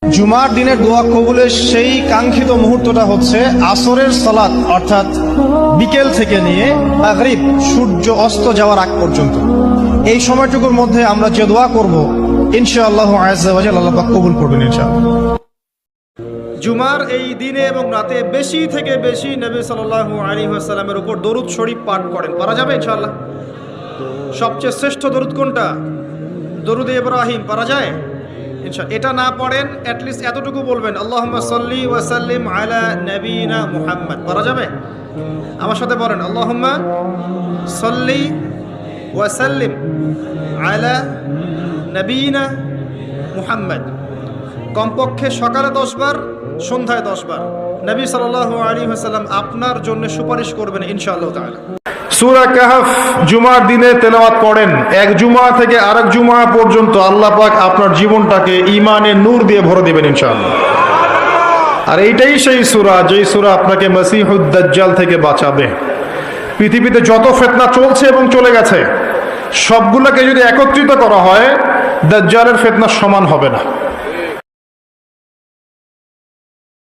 জুমার দিনের দোয়া কবুলের সেই কাঙ্ক্ষিত মুহূর্তটা হচ্ছে আসরের সালাত, অর্থাৎ বিকেল থেকে নিয়ে মাগরিব সূর্য অস্ত যাওয়ার আগ পর্যন্ত। এই সময়টুকুর মধ্যে আমরা যে দোয়া করব ইনশাআল্লাহ আজ্জা ওয়া জাল্লা আল্লাহ পাক কবুল করবেন ইনশাআল্লাহ। জুমার এই দিনে এবং রাতে বেশি থেকে বেশি নবী সাল্লাল্লাহু আলাইহি ওয়াসাল্লামের উপর দরুদ শরীফ পাঠ করেন, পারা যাবে ইনশাআল্লাহ? সবচেয়ে শ্রেষ্ঠ দরুদ কোনটা? দরুদ ইব্রাহিম, পারা যায় ইনশাআল্লাহ? এটা না পড়েন অ্যাটলিস্ট এতটুকু বলবেন, আল্লাহুম্মা সাল্লি ওয়া সাল্লিম আলা নবিয়িনা মুহাম্মদ, পারা যাবে? আমার সাথে বলেন, আল্লাহুম্মা সাল্লি ওয়া সাল্লিম আলা নবিয়িনা মুহাম্মদ। কমপক্ষে সকালে 10 বার, সন্ধ্যায় 10 বার নবী সাল্লাল্লাহু আলাইহি ওয়াসাল্লাম আপনার জন্য সুপারিশ করবেন ইনশাআল্লাহ তাআলা। সূরা কাহফ জুমার দিনে তেলাওয়াত করেন, এক জুমা থেকে আরেক জুমা পর্যন্ত আল্লাহ পাক আপনার জীবনটাকে ঈমানের নূর দিয়ে ভরে দিবেন ইনশাআল্লাহ। আর এইটাই সেই সূরা, যেই সূরা আপনাকে মসিহুদ দাজ্জাল থেকে বাঁচাবে। পৃথিবীতে যত ফিতনা চলছে এবং চলে গেছে, সবগুলোকে যদি একত্রিত করা হয়, দাজ্জালের ফিতনা সমান হবে না।